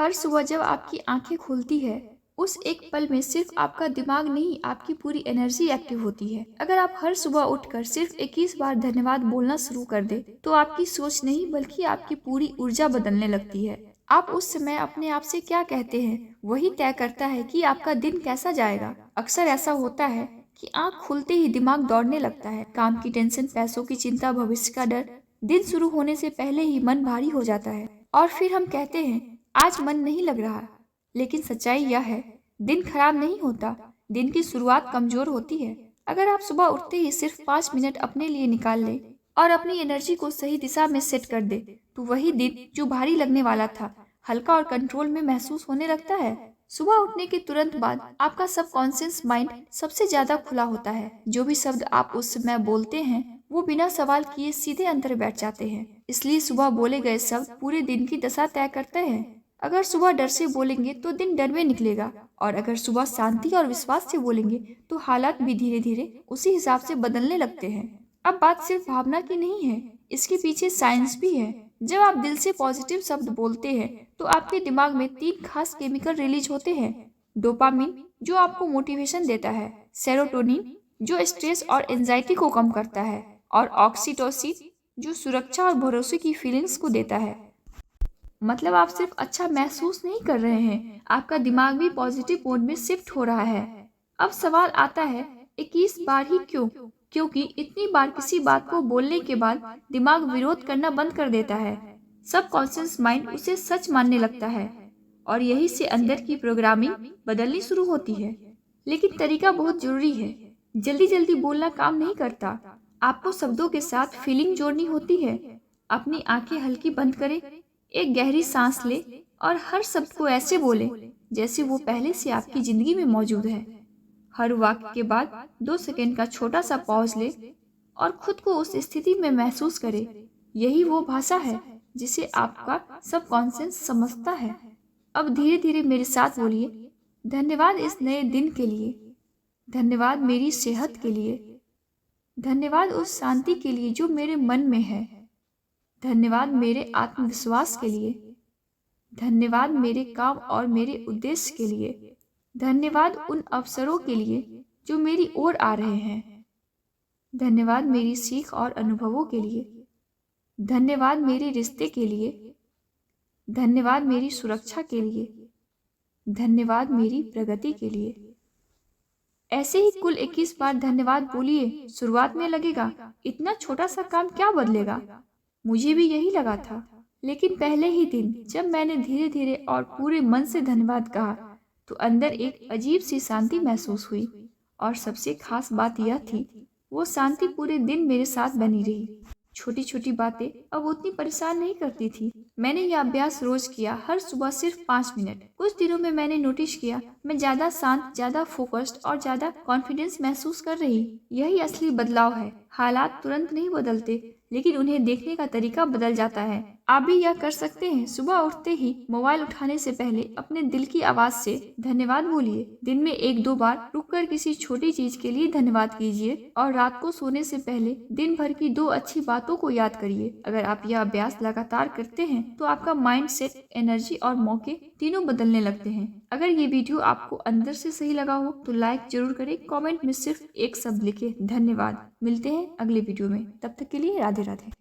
हर सुबह जब आपकी आंखें खुलती है, उस एक पल में सिर्फ आपका दिमाग नहीं, आपकी पूरी एनर्जी एक्टिव होती है। अगर आप हर सुबह उठकर सिर्फ 21 बार धन्यवाद बोलना शुरू कर दे, तो आपकी सोच नहीं बल्कि आपकी पूरी ऊर्जा बदलने लगती है। आप उस समय अपने आप से क्या कहते हैं, वही तय करता है कि आपका दिन कैसा जाएगा। अक्सर ऐसा होता है कि आंख खुलते ही दिमाग दौड़ने लगता है। काम की टेंशन, पैसों की चिंता, भविष्य का डर। दिन शुरू होने से पहले ही मन भारी हो जाता है और फिर हम कहते हैं आज मन नहीं लग रहा। लेकिन सच्चाई यह है, दिन खराब नहीं होता, दिन की शुरुआत कमजोर होती है। अगर आप सुबह उठते ही सिर्फ 5 मिनट अपने लिए निकाल ले और अपनी एनर्जी को सही दिशा में सेट कर दे, तो वही दिन जो भारी लगने वाला था, हल्का और कंट्रोल में महसूस होने लगता है। सुबह उठने के तुरंत बाद आपका सबकॉन्शियस माइंड सबसे ज्यादा खुला होता है। जो भी शब्द आप उस समय बोलते हैं, वो बिना सवाल किए सीधे अंदर बैठ जाते हैं। इसलिए सुबह बोले गए शब्द पूरे दिन की दशा तय करते हैं। अगर सुबह डर से बोलेंगे तो दिन डर में निकलेगा, और अगर सुबह शांति और विश्वास से बोलेंगे तो हालात भी धीरे धीरे उसी हिसाब से बदलने लगते हैं। अब बात सिर्फ भावना की नहीं है, इसके पीछे साइंस भी है। जब आप दिल से पॉजिटिव शब्द बोलते हैं, तो आपके दिमाग में 3 खास केमिकल रिलीज होते हैं। डोपामिन, जो आपको मोटिवेशन देता है, सेरोटोनिन, जो स्ट्रेस और एंजाइटी को कम करता है, और ऑक्सीटोसिन, जो सुरक्षा और भरोसे की फीलिंग्स को देता है। मतलब आप सिर्फ अच्छा महसूस नहीं कर रहे हैं, आपका दिमाग भी पॉजिटिव मोड में शिफ्ट हो रहा है। अब सवाल आता है, 21 बार ही क्यों? क्योंकि इतनी बार किसी बात को बोलने के बाद दिमाग विरोध करना बंद कर देता है। सबकॉन्शियस माइंड उसे सच मानने लगता है और यही से अंदर की प्रोग्रामिंग बदलनी शुरू होती है। लेकिन तरीका बहुत जरूरी है। जल्दी जल्दी बोलना काम नहीं करता। आपको शब्दों के साथ फीलिंग जोड़नी होती है। अपनी आंखें हल्की बंद करें, एक गहरी सांस ले और हर शब्द को ऐसे बोले जैसे वो पहले से आपकी जिंदगी में मौजूद है। हर वाक्य के बाद 2 सेकंड का छोटा सा पॉज ले और खुद को उस स्थिति में महसूस करे। यही वो भाषा है जिसे आपका सबकॉन्शियस समझता है। अब धीरे धीरे मेरे साथ बोलिए, धन्यवाद इस नए दिन के लिए, धन्यवाद मेरी सेहत के लिए, धन्यवाद उस शांति के लिए जो मेरे मन में है, धन्यवाद मेरे आत्मविश्वास के लिए, धन्यवाद मेरे काम और मेरे उद्देश्य के लिए, धन्यवाद उन अवसरों के लिए जो मेरी ओर आ रहे हैं, धन्यवाद मेरी सीख और अनुभवों के लिए, धन्यवाद मेरे रिश्ते के लिए, धन्यवाद मेरी सुरक्षा के लिए, धन्यवाद मेरी प्रगति के लिए। ऐसे ही कुल 21 बार धन्यवाद बोलिए। शुरुआत में लगेगा इतना छोटा सा काम क्या बदलेगा, मुझे भी यही लगा था। लेकिन पहले ही दिन जब मैंने धीरे धीरे और पूरे मन से धन्यवाद कहा, तो अंदर एक अजीब सी शांति महसूस हुई। और सबसे खास बात यह थी, वो शांति पूरे दिन मेरे साथ बनी रही। छोटी छोटी बातें अब उतनी परेशान नहीं करती थी। मैंने यह अभ्यास रोज किया, हर सुबह सिर्फ 5 मिनट। कुछ दिनों में मैंने नोटिस किया, मैं ज्यादा शांत, ज्यादा फोकस्ड और ज्यादा कॉन्फिडेंस महसूस कर रही। यही असली बदलाव है। हालात तुरंत नहीं बदलते, लेकिन उन्हें देखने का तरीका बदल जाता है। आप भी यह कर सकते हैं। सुबह उठते ही मोबाइल उठाने से पहले अपने दिल की आवाज से धन्यवाद बोलिए। दिन में 1-2 बार रुककर किसी छोटी चीज के लिए धन्यवाद कीजिए और रात को सोने से पहले दिन भर की 2 अच्छी बातों को याद करिए। अगर आप यह अभ्यास लगातार करते हैं, तो आपका माइंड सेट, एनर्जी और मौके तीनों बदलने लगते हैं। अगर ये वीडियो आपको अंदर से सही लगा हो तो लाइक जरूर करें। कमेंट में सिर्फ एक शब्द लिखे, धन्यवाद। मिलते हैं अगले वीडियो में, तब तक के लिए राधे राधे।